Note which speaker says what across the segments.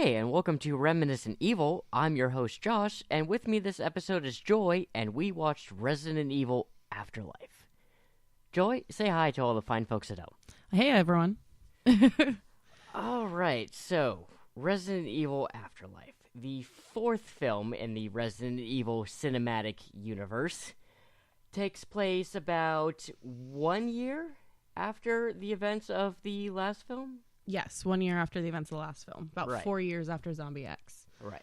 Speaker 1: Hey, and welcome to Reminiscent Evil. I'm your host, Josh, and with me this episode is Joy, and we watched Resident Evil Afterlife. Joy, say hi to all the fine folks at home.
Speaker 2: Hey, everyone.
Speaker 1: Alright, so, Resident Evil Afterlife, the fourth film in the Resident Evil cinematic universe, takes place about 1 year after the events of the last film?
Speaker 2: Yes, 1 year after the events of the last film. About
Speaker 1: Right.
Speaker 2: 4 years after Zombie X.
Speaker 1: Right.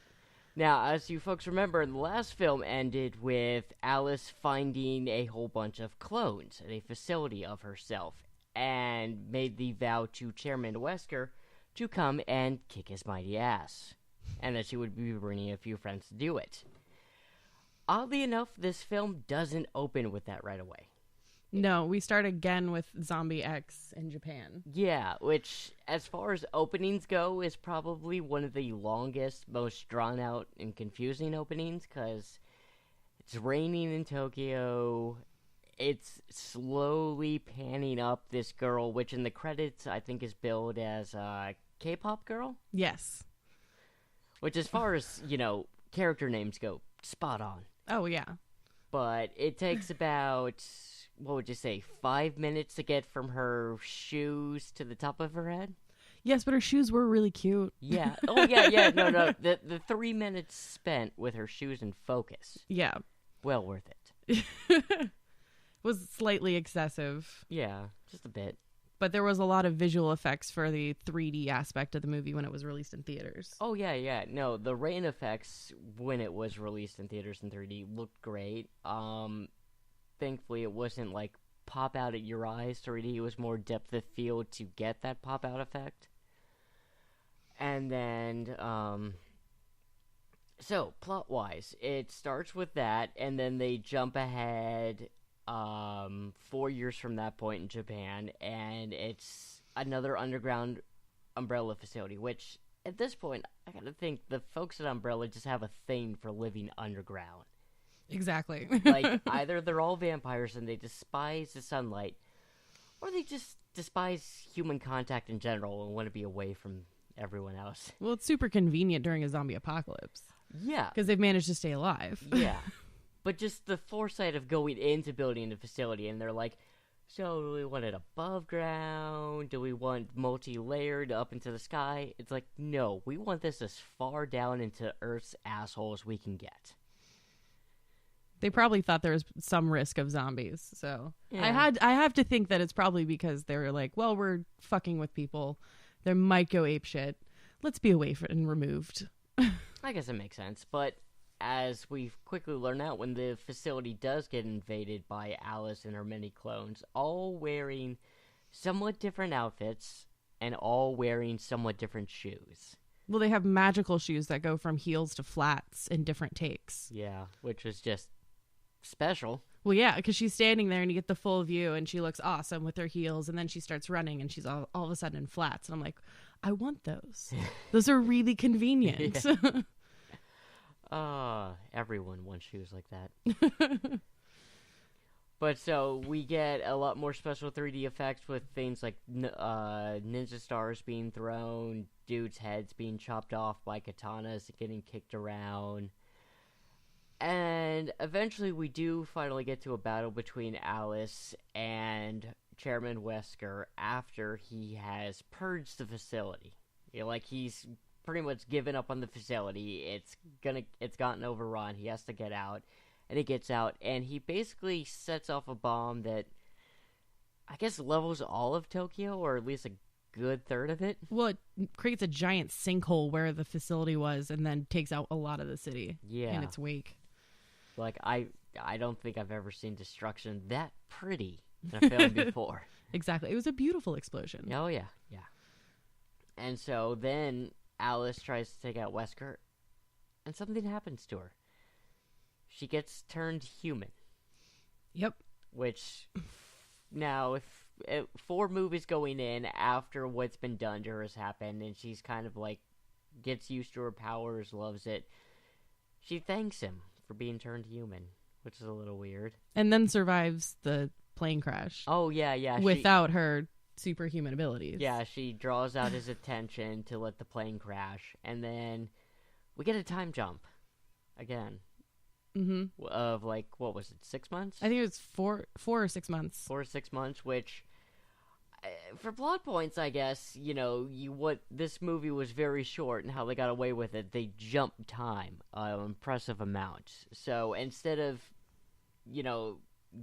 Speaker 1: Now, as you folks remember, the last film ended with Alice finding a whole bunch of clones at a facility of herself and made the vow to Chairman Wesker to come and kick his mighty ass, and that she would be bringing a few friends to do it. Oddly enough, this film doesn't open with that right away.
Speaker 2: No, we start again with Zombie X in Japan.
Speaker 1: Yeah, which, as far as openings go, is probably one of the longest, most drawn-out and confusing openings, because it's raining in Tokyo, it's slowly panning up this girl, which in the credits I think is billed as a K-pop girl,
Speaker 2: Yes.
Speaker 1: which as far as, character names go, spot on.
Speaker 2: Oh, yeah.
Speaker 1: But it takes about, what would you say, 5 minutes to get from her shoes to the top of her head?
Speaker 2: Yes, but her shoes were really cute.
Speaker 1: Yeah. Oh, yeah. No. The 3 minutes spent with her shoes in focus.
Speaker 2: Yeah.
Speaker 1: Well worth it.
Speaker 2: Was slightly excessive,
Speaker 1: Yeah, just a bit.
Speaker 2: but there was a lot of visual effects for the 3D aspect of the movie when it was released in theaters.
Speaker 1: Oh, yeah. No, the rain effects when it was released in theaters in 3D looked great. Thankfully, it wasn't like pop out at your eyes 3D. It was more depth of field to get that pop out effect. And then, so plot-wise, it starts with that, and then they jump ahead 4 years from that point in Japan, and it's another underground Umbrella facility, which, at this point, I gotta think the folks at Umbrella just have a thing for living underground.
Speaker 2: Exactly.
Speaker 1: Like, either they're all vampires and they despise the sunlight, or they just despise human contact in general and want to be away from everyone else.
Speaker 2: Well, it's super convenient during a zombie apocalypse
Speaker 1: Yeah.
Speaker 2: because they've managed to stay alive.
Speaker 1: Yeah. But just the foresight of going into building a facility, and they're like, so do we want it above ground? Do we want multi-layered up into the sky? It's like, no, we want this as far down into Earth's asshole as we can get.
Speaker 2: They probably thought there was some risk of zombies, so
Speaker 1: Yeah.
Speaker 2: I have to think that it's probably because they were like, well, we're fucking with people, they might go apeshit. Let's be away and removed.
Speaker 1: I guess it makes sense, but as we quickly learn out, when the facility does get invaded by Alice and her many clones, all wearing somewhat different outfits and all wearing somewhat different shoes.
Speaker 2: Well, they have magical shoes that go from heels to flats in different takes.
Speaker 1: Yeah, which is just special.
Speaker 2: Well, yeah, because she's standing there and you get the full view and she looks awesome with her heels, and then she starts running and she's all of a sudden in flats, and I'm like, I want those. Those are really convenient.
Speaker 1: Everyone wants shoes like that. But so we get a lot more special 3D effects with things like ninja stars being thrown, dudes' heads being chopped off by katanas getting kicked around. And eventually we do finally get to a battle between Alice and Chairman Wesker after he has purged the facility. He's pretty much given up on the facility. It's gotten overrun. He has to get out. And he gets out, and he basically sets off a bomb that I guess levels all of Tokyo, or at least a good third of it.
Speaker 2: Well, it creates a giant sinkhole where the facility was and then takes out a lot of the city in its wake.
Speaker 1: I don't think I've ever seen destruction that pretty in a film before.
Speaker 2: Exactly. It was a beautiful explosion.
Speaker 1: Oh, yeah. And so then Alice tries to take out Wesker, and something happens to her. She gets turned human.
Speaker 2: Yep.
Speaker 1: Which, now, if 4 movies going in after what's been done to her has happened, and she's kind of gets used to her powers, loves it, she thanks him for being turned human, which is a little weird.
Speaker 2: And then survives the plane crash.
Speaker 1: Oh, yeah.
Speaker 2: Without her superhuman abilities.
Speaker 1: Yeah, she draws out his attention to let the plane crash, and then we get a time jump again.
Speaker 2: Mm-hmm.
Speaker 1: Of like, what was it, 6 months?
Speaker 2: I think it was 4 or 6 months.
Speaker 1: 4 or 6 months, which for plot points, I guess, what this movie was very short and how they got away with it. They jumped time impressive amounts. So instead of,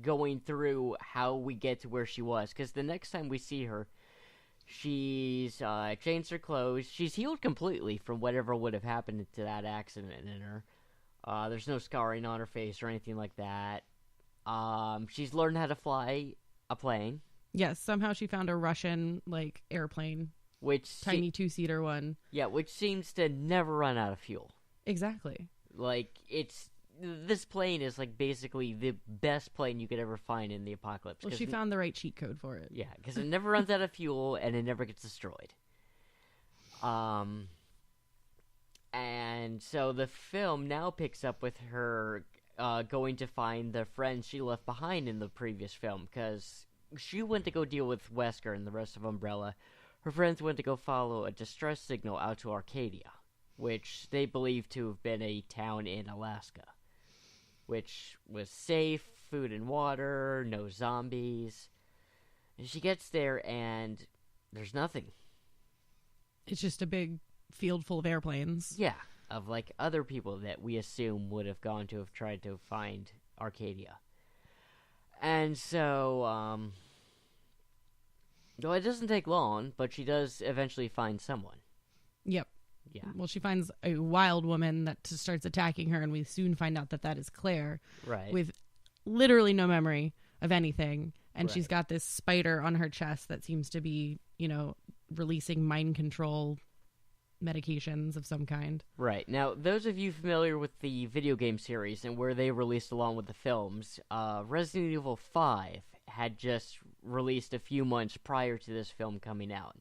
Speaker 1: going through how we get to where she was, because the next time we see her, she's changed her clothes. She's healed completely from whatever would have happened to that accident in her. There's no scarring on her face or anything like that. She's learned how to fly a plane.
Speaker 2: Yes, somehow she found a Russian, airplane. Tiny two-seater one.
Speaker 1: Yeah, which seems to never run out of fuel.
Speaker 2: Exactly.
Speaker 1: This plane is, basically the best plane you could ever find in the apocalypse.
Speaker 2: Well, she found the right cheat code for it.
Speaker 1: Yeah, because it never runs out of fuel, and it never gets destroyed. And so the film now picks up with her going to find the friends she left behind in the previous film, because she went to go deal with Wesker and the rest of Umbrella. Her friends went to go follow a distress signal out to Arcadia, which they believe to have been a town in Alaska, which was safe, food and water, no zombies. And she gets there, and there's nothing.
Speaker 2: It's just a big field full of airplanes.
Speaker 1: Yeah, of, other people that we assume would have gone to have tried to find Arcadia. And so, though it doesn't take long, but she does eventually find someone.
Speaker 2: Yep.
Speaker 1: Yeah.
Speaker 2: Well, she finds a wild woman that starts attacking her, and we soon find out that is Claire.
Speaker 1: Right.
Speaker 2: With literally no memory of anything. And
Speaker 1: right.
Speaker 2: She's got this spider on her chest that seems to be, releasing mind control medications of some kind.
Speaker 1: Right. Now, those of you familiar with the video game series and where they released along with the films, Resident Evil 5 had just released a few months prior to this film coming out.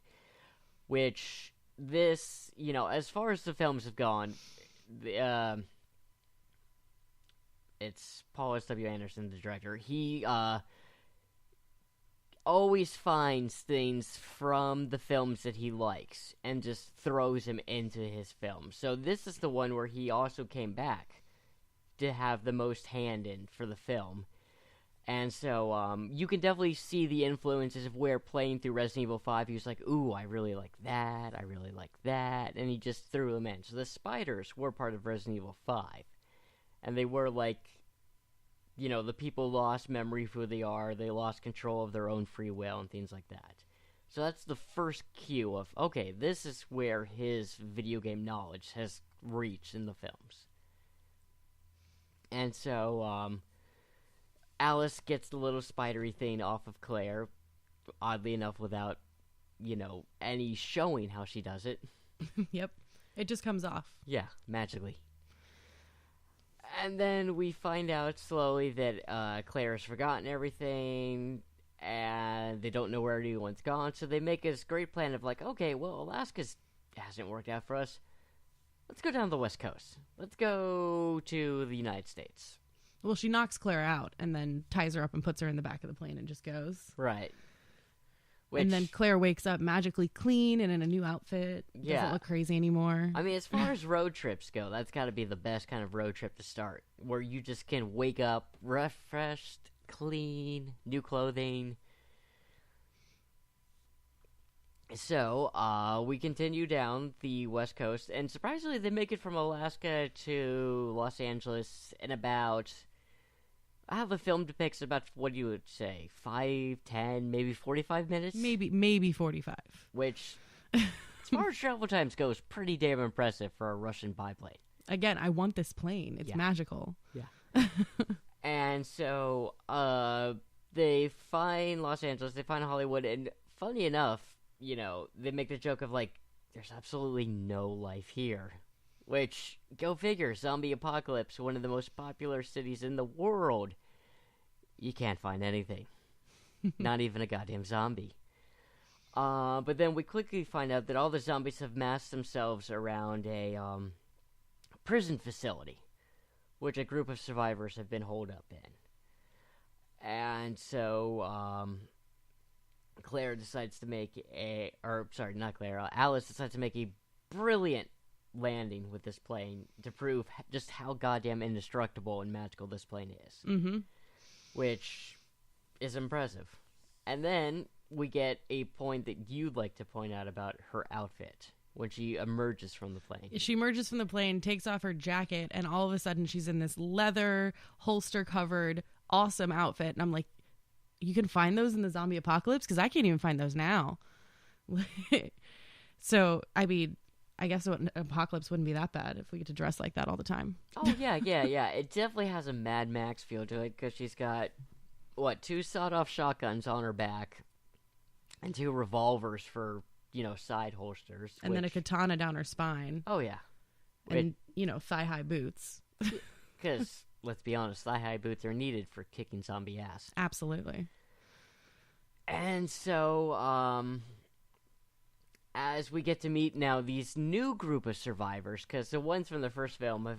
Speaker 1: Which, this, as far as the films have gone, it's Paul S.W. Anderson, the director. He always finds things from the films that he likes and just throws them into his films. So this is the one where he also came back to have the most hand in for the film. And so you can definitely see the influences of where playing through Resident Evil 5, he was like, ooh, I really like that, I really like that, and he just threw them in. So the spiders were part of Resident Evil 5. And they were the people lost memory of who they are, they lost control of their own free will and things like that. So that's the first cue of, okay, this is where his video game knowledge has reached in the films. And so, Alice gets the little spidery thing off of Claire, oddly enough without, any showing how she does it.
Speaker 2: Yep. It just comes off.
Speaker 1: Yeah, magically. And then we find out slowly that Claire has forgotten everything, and they don't know where anyone's gone, so they make this great plan of okay, well, Alaska hasn't worked out for us. Let's go down the West Coast. Let's go to the United States.
Speaker 2: Well, she knocks Claire out and then ties her up and puts her in the back of the plane and just goes.
Speaker 1: Right.
Speaker 2: And then Claire wakes up magically clean and in a new outfit.
Speaker 1: Yeah.
Speaker 2: Doesn't look crazy anymore.
Speaker 1: I mean, as far as road trips go, that's got to be the best kind of road trip to start, where you just can wake up refreshed, clean, new clothing. So, we continue down the West Coast, and surprisingly, they make it from Alaska to Los Angeles in about... How the film depicts about, what do you would say, 5, 10, maybe 45 minutes?
Speaker 2: Maybe 45.
Speaker 1: Which, as far as travel times goes, pretty damn impressive for a Russian biplane.
Speaker 2: Again, I want this plane. It's magical.
Speaker 1: Yeah. And so, they find Los Angeles, they find Hollywood, and funny enough, they make the joke of, there's absolutely no life here. Which, go figure, zombie apocalypse, one of the most popular cities in the world. You can't find anything. Not even a goddamn zombie. But then we quickly find out that all the zombies have massed themselves around a prison facility, which a group of survivors have been holed up in. And so, Claire decides to make not Claire, Alice decides to make a brilliant landing with this plane to prove just how goddamn indestructible and magical this plane is.
Speaker 2: Mm-hmm.
Speaker 1: Which is impressive. And then we get a point that you'd like to point out about her outfit when she emerges from the plane.
Speaker 2: She emerges from the plane, takes off her jacket, and all of a sudden she's in this leather, holster-covered, awesome outfit. And I'm like, you can find those in the zombie apocalypse? Because I can't even find those now. So, I mean, I guess an apocalypse wouldn't be that bad if we get to dress like that all the time.
Speaker 1: Oh, yeah. It definitely has a Mad Max feel to it because she's got, 2 sawed-off shotguns on her back and 2 revolvers for, side holsters.
Speaker 2: And then a katana down her spine.
Speaker 1: Oh, yeah.
Speaker 2: And, thigh-high boots.
Speaker 1: Because, let's be honest, thigh-high boots are needed for kicking zombie ass.
Speaker 2: Absolutely.
Speaker 1: And so, as we get to meet now these new group of survivors, because the ones from the first film have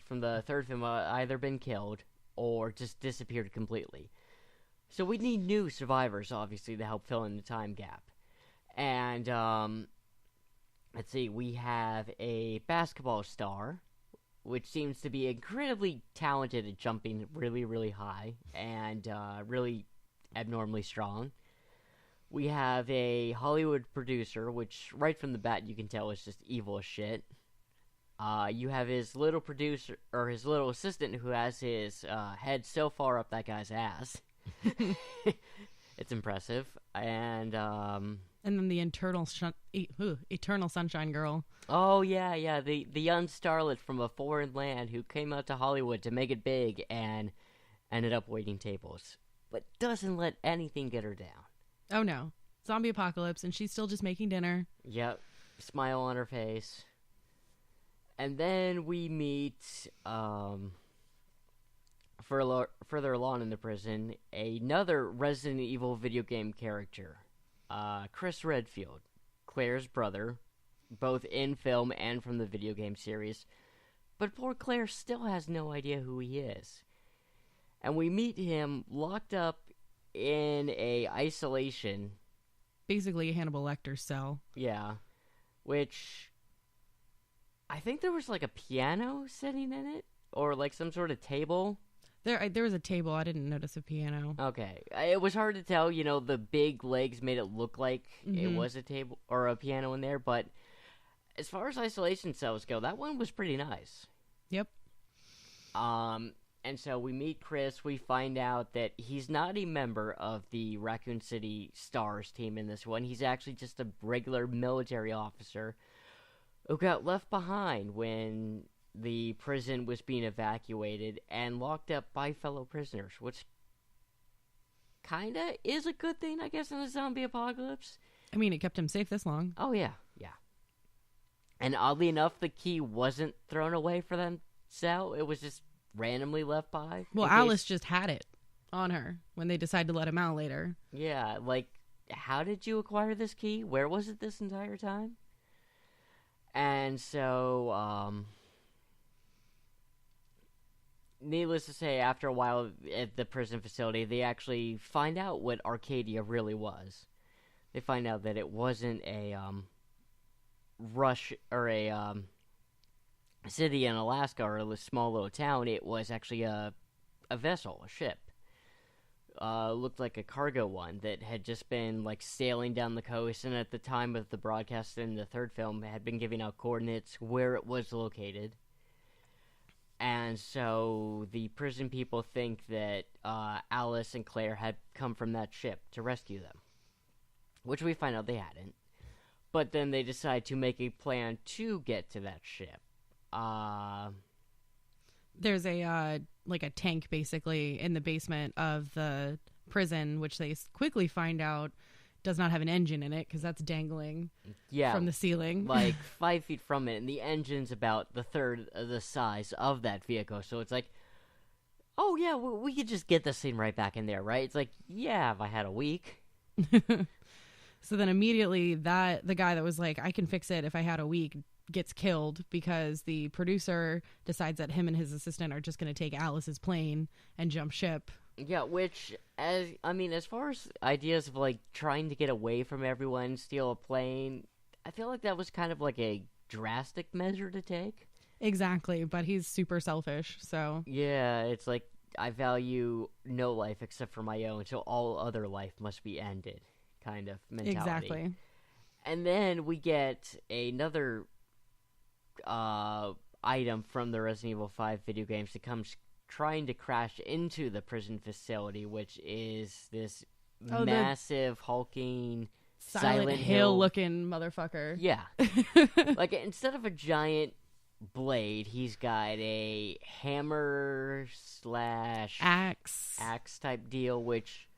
Speaker 1: from the third film have either been killed or just disappeared completely. So we need new survivors, obviously, to help fill in the time gap. And, let's see, we have a basketball star, which seems to be incredibly talented at jumping really, really high and really abnormally strong. We have a Hollywood producer, which right from the bat you can tell is just evil as shit. You have his little producer, or his little assistant, who has his head so far up that guy's ass. It's impressive. And
Speaker 2: then the Eternal Sunshine Girl.
Speaker 1: Oh, yeah, the young starlet from a foreign land who came out to Hollywood to make it big and ended up waiting tables. But doesn't let anything get her down.
Speaker 2: Oh, no. Zombie apocalypse, and she's still just making dinner.
Speaker 1: Yep. Smile on her face. And then we meet, further along in the prison, another Resident Evil video game character. Chris Redfield, Claire's brother, both in film and from the video game series. But poor Claire still has no idea who he is. And we meet him locked up in a isolation.
Speaker 2: Basically a Hannibal Lecter cell.
Speaker 1: Yeah. Which, I think there was like a piano sitting in it? Or like some sort of table?
Speaker 2: There was a table. I didn't notice a piano.
Speaker 1: Okay. It was hard to tell. The big legs made it look like it was a table or a piano in there. But as far as isolation cells go, that one was pretty nice.
Speaker 2: Yep.
Speaker 1: And so we meet Chris. We find out that he's not a member of the Raccoon City Stars team in this one. He's actually just a regular military officer who got left behind when the prison was being evacuated and locked up by fellow prisoners, which kinda is a good thing, I guess, in a zombie apocalypse.
Speaker 2: I mean, it kept him safe this long.
Speaker 1: Oh, yeah. And oddly enough, the key wasn't thrown away for them cell. It was just randomly left by.
Speaker 2: Well, Alice just had it on her when they decided to let him out later.
Speaker 1: Yeah, like, how did you acquire this key? Where was it this entire time? And so, needless to say, after a while at the prison facility, they actually find out what Arcadia really was. They find out that it wasn't a, city in Alaska or a small little town. It was actually a vessel, a ship. Looked like a cargo one that had just been like sailing down the coast, and at the time of the broadcast in the third film had been giving out coordinates where it was located. And so the prison people think that Alice and Claire had come from that ship to rescue them, which we find out they hadn't. But then they decide to make a plan to get to that ship.
Speaker 2: There's a tank basically in the basement of the prison, which they quickly find out does not have an engine in it because that's dangling from the ceiling.
Speaker 1: Like 5 feet from it, and the engine's about the third of the size of that vehicle. So it's like, oh yeah, we could just get this thing right back in there, right? It's like, yeah, if I had a week.
Speaker 2: So then immediately the guy that was like, I can fix it if I had a week, gets killed because the producer decides that him and his assistant are just going to take Alice's plane and jump ship
Speaker 1: Yeah, which, as far as ideas of, like, trying to get away from everyone, steal a plane, I feel like that was kind of like a drastic measure to take.
Speaker 2: Exactly, but he's super selfish, so...
Speaker 1: Yeah, it's like, I value no life except for my own, so all other life must be ended, kind of mentality.
Speaker 2: Exactly.
Speaker 1: And then we get another item from the Resident Evil 5 video games that comes trying to crash into the prison facility, which is this massive, hulking, Silent Hill
Speaker 2: looking motherfucker.
Speaker 1: Yeah. Like, instead of a giant blade, he's got a hammer / axe type deal, which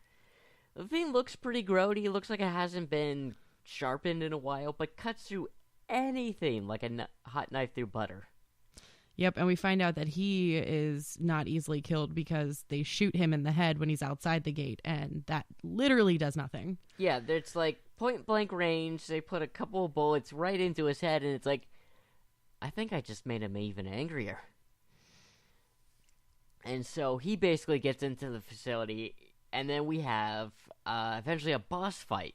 Speaker 1: the thing looks pretty grody. It looks like it hasn't been sharpened in a while, but cuts through anything like a hot knife through butter.
Speaker 2: Yep, and we find out that he is not easily killed because they shoot him in the head when he's outside the gate, and that literally does nothing.
Speaker 1: Yeah, it's like point blank range. They put a couple of bullets right into his head, and it's like, I think I just made him even angrier. And so he basically gets into the facility, and then we have eventually a boss fight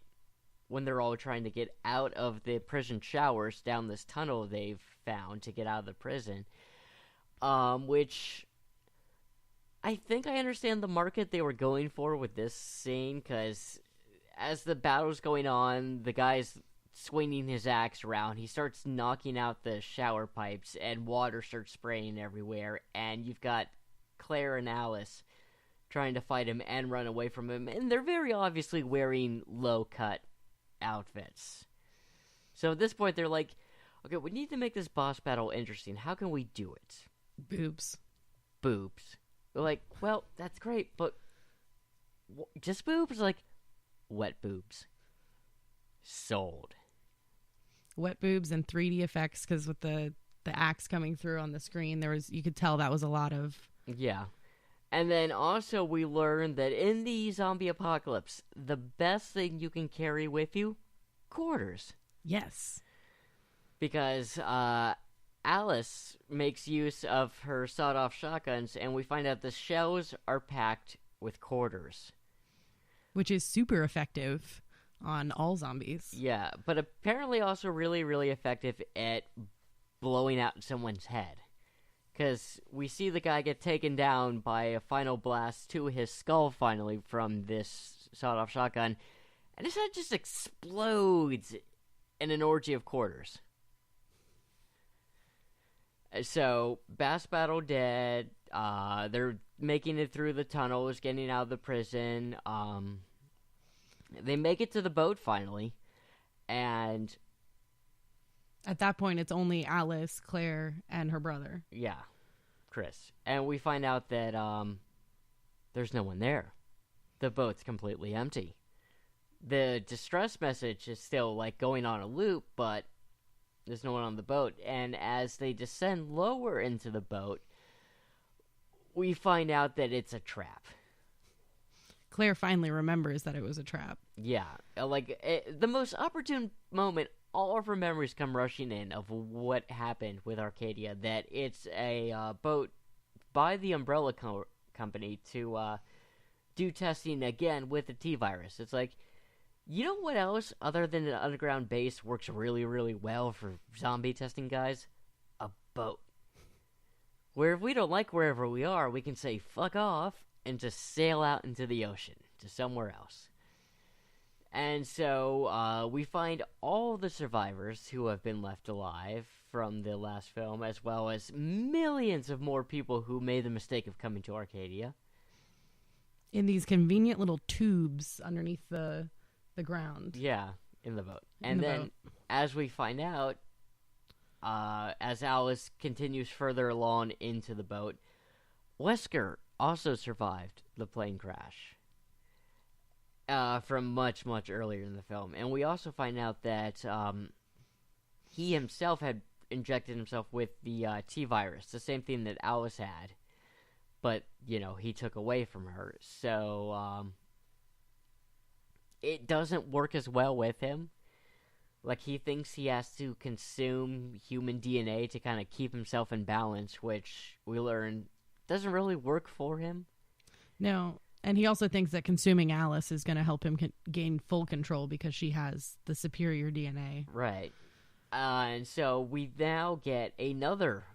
Speaker 1: when they're all trying to get out of the prison showers down this tunnel they've found to get out of the prison. Which I think I understand the market they were going for with this scene, because as the battle's going on, the guy's swinging his axe around. He starts knocking out the shower pipes, and water starts spraying everywhere, and you've got Claire and Alice trying to fight him and run away from him, and they're very obviously wearing low-cut outfits. So at this point, they're like, okay, we need to make this boss battle interesting. How can we do it?
Speaker 2: Boobs.
Speaker 1: They're like, well, that's great, but just boobs? Like, wet boobs. Sold.
Speaker 2: Wet boobs and 3D effects, because with the axe coming through on the screen, you could tell that was a lot of...
Speaker 1: Yeah. And then also we learned that in the zombie apocalypse, the best thing you can carry with you, quarters.
Speaker 2: Yes.
Speaker 1: Because Alice makes use of her sawed-off shotguns, and we find out the shells are packed with quarters.
Speaker 2: Which is super effective on all zombies.
Speaker 1: Yeah, but apparently also really, really effective at blowing out someone's head. Because we see the guy get taken down by a final blast to his skull finally from this sawed-off shotgun, and his head just explodes in an orgy of quarters. So, Bass Battle dead, they're making it through the tunnels, getting out of the prison, they make it to the boat finally, and...
Speaker 2: At that point, it's only Alice, Claire, and her brother.
Speaker 1: Yeah, Chris. And we find out that there's no one there. The boat's completely empty. The distress message is still, like, going on a loop, but there's no one on the boat. And as they descend lower into the boat, we find out that it's a trap.
Speaker 2: Claire finally remembers that it was a trap.
Speaker 1: Yeah, the most opportune moment, all of her memories come rushing in of what happened with Arcadia, that it's a boat by the Umbrella Company to do testing again with the T-virus. It's like, you know what else, other than an underground base, works really, really well for zombie testing, guys? A boat. Where if we don't like wherever we are, we can say, fuck off, and just sail out into the ocean to somewhere else. And so we find all the survivors who have been left alive from the last film, as well as millions of more people who made the mistake of coming to Arcadia.
Speaker 2: In these convenient little tubes underneath the ground.
Speaker 1: Yeah, in the boat. And then, as we find out, as Alice continues further along into the boat, Wesker also survived the plane crash from much, much earlier in the film. And we also find out that he himself had injected himself with the T-virus, the same thing that Alice had, but, he took away from her. So, it doesn't work as well with him. Like, he thinks he has to consume human DNA to kind of keep himself in balance, which we learn doesn't really work for him.
Speaker 2: No, And he also thinks that consuming Alice is going to help him gain full control because she has the superior DNA.
Speaker 1: Right. And so we now get another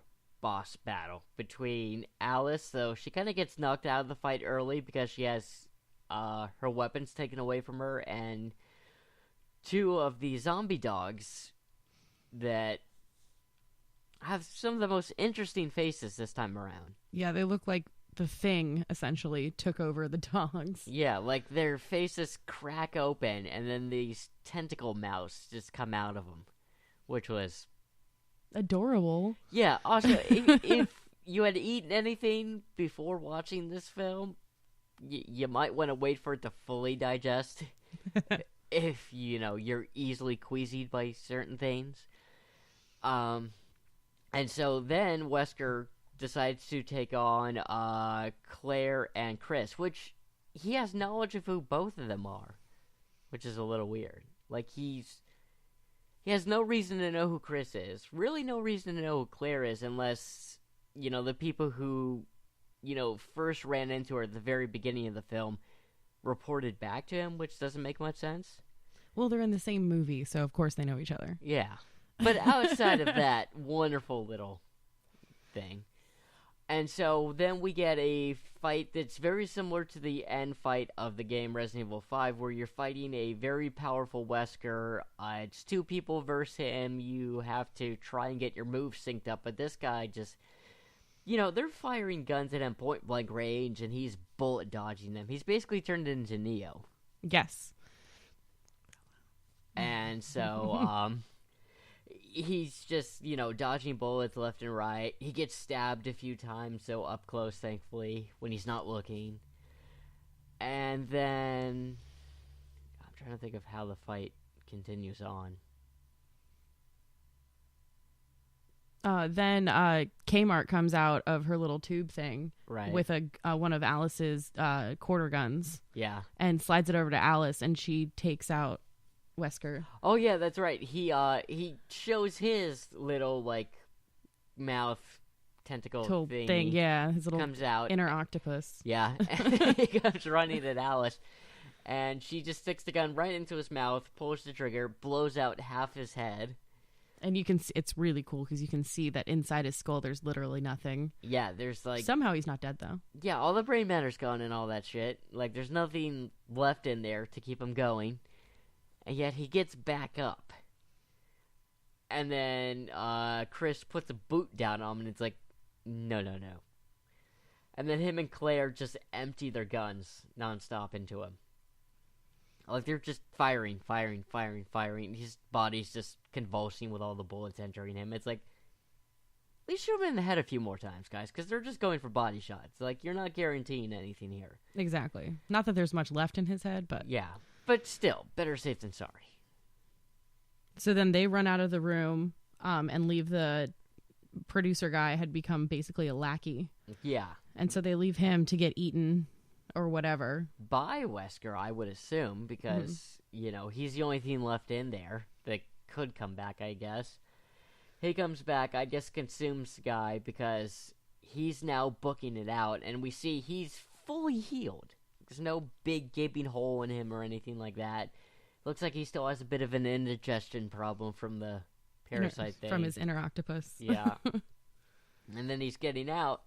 Speaker 1: boss battle between Alice, though she kind of gets knocked out of the fight early because she has her weapons taken away from her, and two of the zombie dogs that have some of the most interesting faces this time around.
Speaker 2: Yeah, they look like the Thing essentially took over the dogs.
Speaker 1: Yeah, like their faces crack open and then these tentacle mouths just come out of them, which was
Speaker 2: adorable.
Speaker 1: Yeah, also, if you had eaten anything before watching this film, you might want to wait for it to fully digest if, you're easily queasied by certain things. And so then Wesker decides to take on Claire and Chris, which he has knowledge of who both of them are, which is a little weird. Like, he has no reason to know who Chris is, really no reason to know who Claire is, unless, the people who, first ran into her at the very beginning of the film reported back to him, which doesn't make much sense.
Speaker 2: Well, they're in the same movie, so of course they know each other.
Speaker 1: Yeah. But outside of that wonderful little thing. And so then we get a fight that's very similar to the end fight of the game Resident Evil 5, where you're fighting a very powerful Wesker. It's two people versus him. You have to try and get your moves synced up, but this guy just... they're firing guns at him point-blank range, and he's bullet dodging them. He's basically turned into Neo.
Speaker 2: Yes.
Speaker 1: And so, he's just, dodging bullets left and right. He gets stabbed a few times, so up close, thankfully, when he's not looking. And then... I'm trying to think of how the fight continues on.
Speaker 2: Then Kmart comes out of her little tube thing with one of Alice's quarter guns.
Speaker 1: Yeah.
Speaker 2: And slides it over to Alice, and she takes out Wesker.
Speaker 1: Oh yeah, that's right. He shows his little mouth tentacle thing.
Speaker 2: Yeah, his little
Speaker 1: comes out
Speaker 2: inner octopus.
Speaker 1: Yeah, and he comes running at Alice, and she just sticks the gun right into his mouth, pulls the trigger, blows out half his head.
Speaker 2: And you can see, it's really cool because you can see that inside his skull there's literally nothing.
Speaker 1: Yeah, there's
Speaker 2: somehow he's not dead though.
Speaker 1: Yeah, all the brain matter's gone and all that shit. There's nothing left in there to keep him going. And yet he gets back up. And then Chris puts a boot down on him, and it's like, no. And then him and Claire just empty their guns nonstop into him. They're just firing. His body's just convulsing with all the bullets entering him. It's like, at least shoot him in the head a few more times, guys, because they're just going for body shots. You're not guaranteeing anything here.
Speaker 2: Exactly. Not that there's much left in his head, but...
Speaker 1: Yeah. But still, better safe than sorry.
Speaker 2: So then they run out of the room and leave the producer guy had become basically a lackey.
Speaker 1: Yeah.
Speaker 2: And so they leave him to get eaten or whatever.
Speaker 1: By Wesker, I would assume, because, he's the only thing left in there that could come back, I guess. He comes back, I guess consumes the guy because he's now booking it out, and we see he's fully healed. There's no big gaping hole in him or anything like that. Looks like he still has a bit of an indigestion problem from the parasite thing.
Speaker 2: From his inner octopus.
Speaker 1: Yeah. And then he's getting out,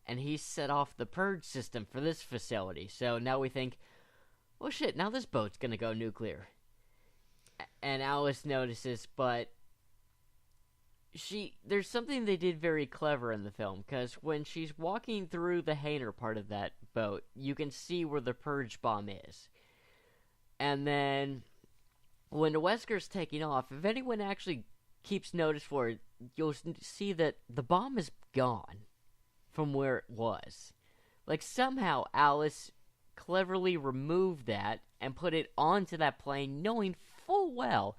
Speaker 1: and he's set off the purge system for this facility. So now we think, well, shit, now this boat's gonna go nuclear. And Alice notices, but there's something they did very clever in the film, because when she's walking through the hangar part of that boat, you can see where the purge bomb is. And then when Wesker's taking off, if anyone actually keeps notice for it, you'll see that the bomb is gone from where it was. Somehow Alice cleverly removed that and put it onto that plane, knowing full well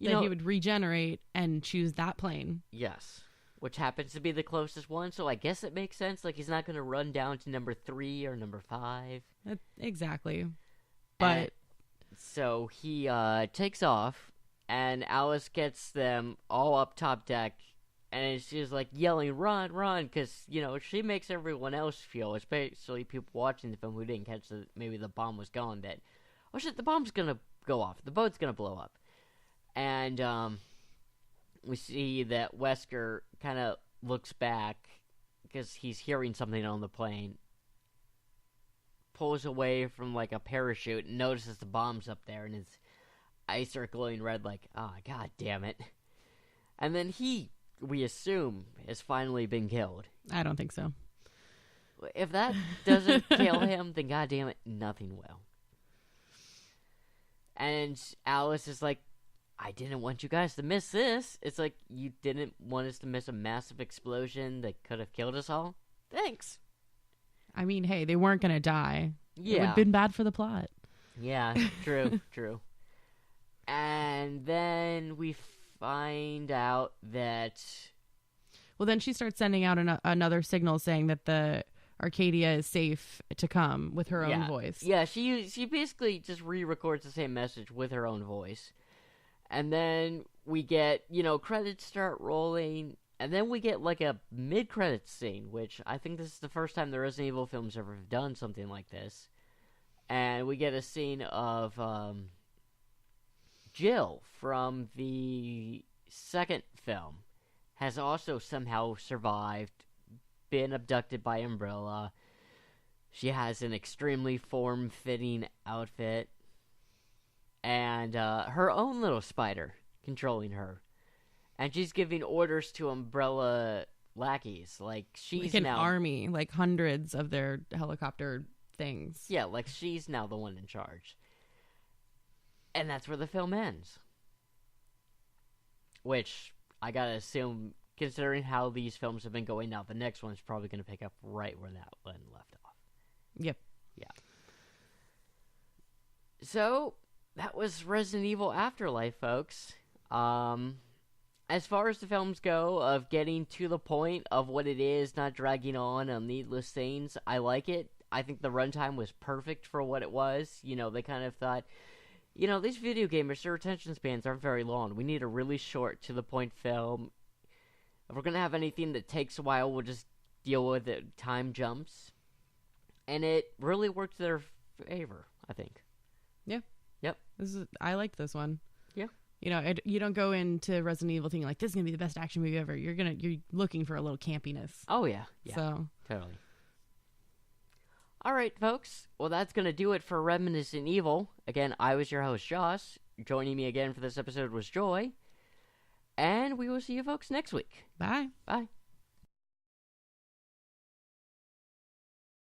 Speaker 2: that he would regenerate and choose that plane.
Speaker 1: Yes. Which happens to be the closest one, so I guess it makes sense. He's not going to run down to number 3 or number 5.
Speaker 2: Exactly. But...
Speaker 1: so he takes off, and Alice gets them all up top deck, And she's like yelling, "Run, run," because, you know, she makes everyone else feel, especially people watching the film who didn't catch that maybe the bomb was gone, that, oh shit, the bomb's gonna go off, the boat's gonna blow up. And we see that Wesker kind of looks back because he's hearing something on the plane, pulls away from like a parachute and notices the bomb's up there, and his eyes start glowing red like, ah, oh, god damn it. And then he, we assume, has finally been killed.
Speaker 2: I don't think so.
Speaker 1: If that doesn't kill him, then goddamn it, nothing will. And Alice is like, I didn't want you guys to miss this. It's like, you didn't want us to miss a massive explosion that could have killed us all? Thanks.
Speaker 2: I mean, hey, they weren't going to die.
Speaker 1: Yeah.
Speaker 2: It would have been bad for the plot.
Speaker 1: Yeah, true, true. And then we find out that...
Speaker 2: Well, then she starts sending out another signal saying that the Arcadia is safe to come with her own voice.
Speaker 1: Yeah, she basically just re-records the same message with her own voice. And then we get, you know, credits start rolling, and then we get like a mid-credits scene, which I think this is the first time the Resident Evil films ever done something like this. And we get a scene of Jill from the second film has also somehow survived, been abducted by Umbrella. She has an extremely form-fitting outfit, and her own little spider controlling her. And she's giving orders to Umbrella lackeys. Like, she's
Speaker 2: like an
Speaker 1: now...
Speaker 2: army, like hundreds of their helicopter things.
Speaker 1: Yeah, like she's now the one in charge. And that's where the film ends. Which, I gotta assume, considering how these films have been going now, the next one's probably gonna pick up right where that one left off.
Speaker 2: Yep.
Speaker 1: Yeah. So, that was Resident Evil Afterlife, folks. As far as the films go, of getting to the point of what it is, not dragging on needless things, I like it. I think the runtime was perfect for what it was. You know, they kind of thought, you know, these video gamers, their attention spans aren't very long. We need a really short, to-the-point film. If we're going to have anything that takes a while, we'll just deal with it. Time jumps. And it really worked to their favor, I think.
Speaker 2: Yeah.
Speaker 1: Yep.
Speaker 2: I liked this one.
Speaker 1: Yeah.
Speaker 2: You know, you don't go into Resident Evil thinking like, this is going to be the best action movie ever. You're looking for a little campiness.
Speaker 1: Oh, yeah. Yeah.
Speaker 2: So.
Speaker 1: Totally. All right, folks. Well, that's going to do it for Reminiscent Evil. Again, I was your host, Josh. Joining me again for this episode was Joy. And we will see you folks next week.
Speaker 2: Bye.
Speaker 1: Bye.